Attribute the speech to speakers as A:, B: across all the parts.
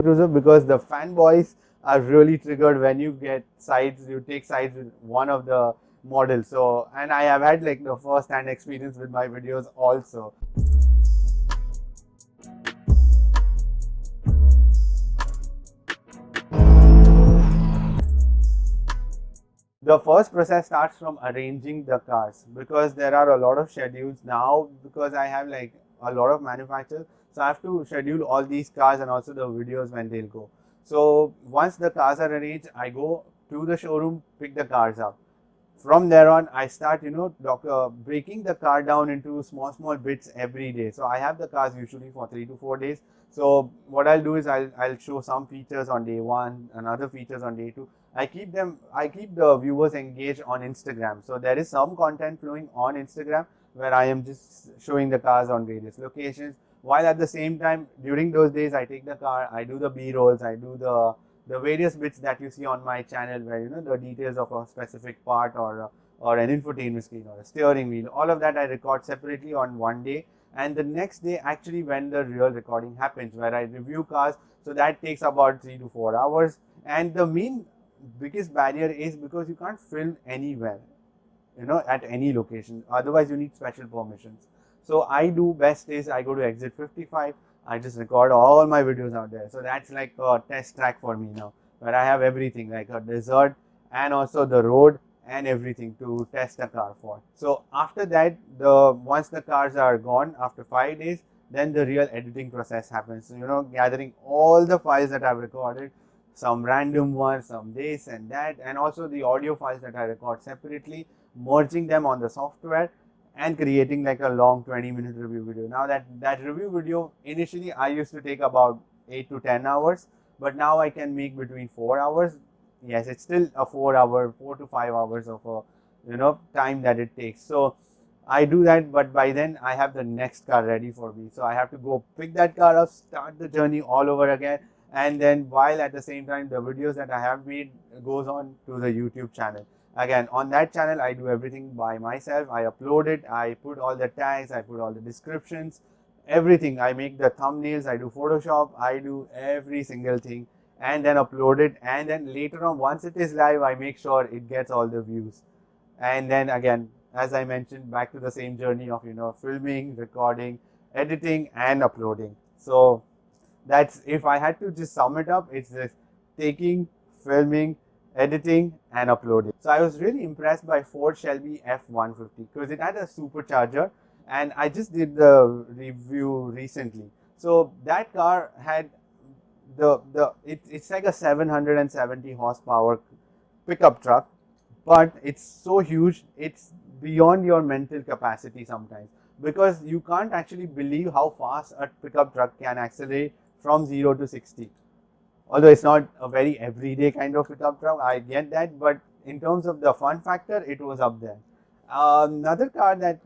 A: cruiser because the fanboys are really triggered when you get sides, you take sides with one of the models. So, and I have had like the first hand experience with my videos also. The first process starts from arranging the cars because there are a lot of schedules now because I have like a lot of manufacturers. So I have to schedule all these cars and also the videos when they'll go. So once the cars are arranged, I go to the showroom, pick the cars up. From there on, I start, breaking the car down into small bits every day. So I have the cars usually for 3 to 4 days. So what I'll do is I'll show some features on day one and other features on day two. I keep the viewers engaged on Instagram. So there is some content flowing on Instagram where I am just showing the cars on various locations. While at the same time, during those days, I take the car, I do the B rolls, I do the various bits that you see on my channel where the details of a specific part or an infotainment screen or a steering wheel, all of that I record separately on one day, and the next day actually when the real recording happens where I review cars. So that takes about 3 to 4 hours, and the main biggest barrier is because you can't film anywhere, at any location, otherwise you need special permissions. So I do best is I go to exit 55, I just record all my videos out there. So that's like a test track for me now, where I have everything like a desert and also the road and everything to test the car for. So after that, once the cars are gone after 5 days, then the real editing process happens. So, gathering all the files that I've recorded, some random ones, some this and that, and also the audio files that I record separately, merging them on the software and creating like a long 20-minute review video. Now that review video, initially I used to take about 8 to 10 hours, but now I can make between 4 hours. Yes, it's still a 4 to 5 hours of time that it takes. So I do that, but by then I have the next car ready for me. So I have to go pick that car up, start the journey all over again, and then while at the same time the videos that I have made goes on to the YouTube channel. Again, on that channel I do everything by myself. I upload it, I put all the tags, I put all the descriptions, everything. I make the thumbnails, I do Photoshop, I do every single thing, and then upload it, and then later on once it is live I make sure it gets all the views. And then again, as I mentioned, back to the same journey of filming, recording, editing and uploading. So that's, if I had to just sum it up, it's this: taking, filming, editing and uploading. So I was really impressed by Ford Shelby F-150 because it had a supercharger, and I just did the review recently. So that car had it's like a 770 horsepower pickup truck, but it's so huge, it's beyond your mental capacity sometimes, because you can't actually believe how fast a pickup truck can accelerate from 0 to 60. Although it's not a very everyday kind of pickup truck, I get that, but in terms of the fun factor, it was up there. Another car that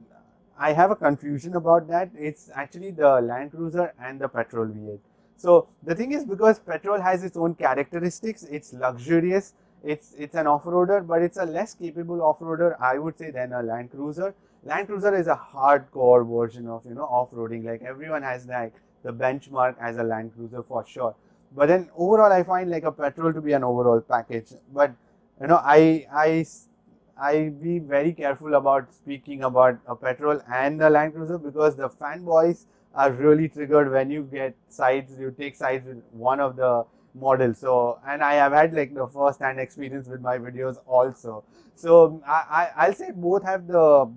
A: I have a confusion about, that it's actually the Land Cruiser and the petrol V8. So the thing is, because petrol has its own characteristics, it's luxurious, it's an off-roader, but it's a less capable off-roader, I would say, than a Land Cruiser. Land Cruiser is a hardcore version of off-roading. Like everyone has like the benchmark as a Land Cruiser for sure. But then overall, I find like a petrol to be an overall package. But I be very careful about speaking about a petrol and a Land Cruiser because the fanboys are really triggered when you take sides with one of the models. So, and I have had like the first hand experience with my videos also. So I'll say both have the,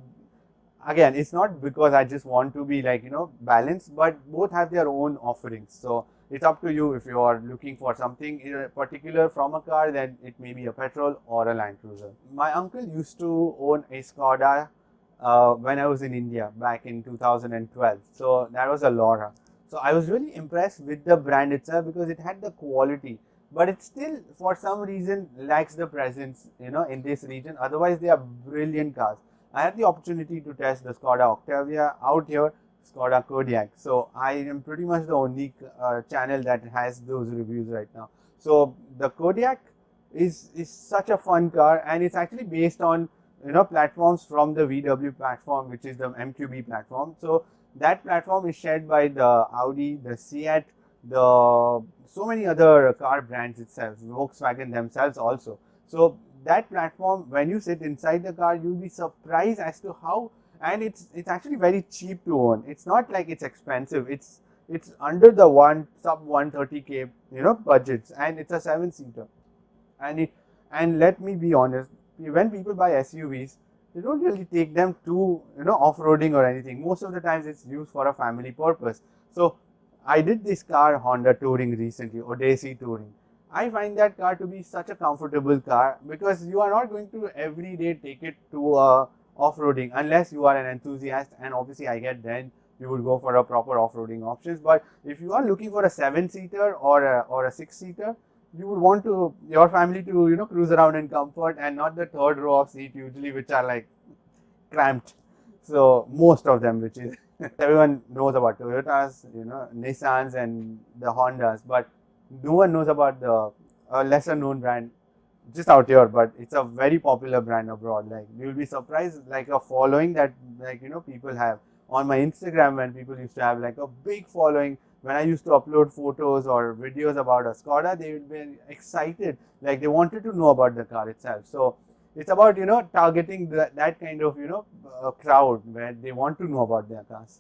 A: again, it's not because I just want to be like balanced, but both have their own offerings. So it's up to you. If you are looking for something in particular from a car, then it may be a petrol or a Land Cruiser. My uncle used to own a Skoda when I was in India back in 2012. So that was a Laura. So I was really impressed with the brand itself because it had the quality, but it still for some reason lacks the presence in this region. Otherwise they are brilliant cars. I had the opportunity to test the Skoda Octavia out here, Skoda Kodiaq. So I am pretty much the only channel that has those reviews right now. So the Kodiaq is such a fun car, and it's actually based on platforms from the VW platform, which is the MQB platform. So that platform is shared by the Audi, the Seat, the so many other car brands itself, Volkswagen themselves also. So that platform, when you sit inside the car, you'll be surprised as to how, and it's actually very cheap to own. It's not like it's expensive. It's under the sub 130K budgets, and it's a 7-seater. And it and let me be honest, when people buy SUVs, they don't really take them to off-roading or anything. Most of the times it's used for a family purpose. So I did this car Honda Touring recently, Odyssey Touring. I find that car to be such a comfortable car because you are not going to every day take it to off-roading unless you are an enthusiast, and obviously I get then you would go for a proper off-roading options. But if you are looking for a 7-seater or a 6-seater, you would want your family to cruise around in comfort and not the third row of seat usually, which are like cramped. So most of them, which is everyone knows about Toyotas, Nissans and the Hondas, but no one knows about the lesser known brand just out here, but it's a very popular brand abroad. Like you'll be surprised, like a following that people have on my Instagram. When people used to have like a big following, when I used to upload photos or videos about a Skoda, they would be excited, like they wanted to know about the car itself. So it's about targeting that kind of crowd where they want to know about their cars.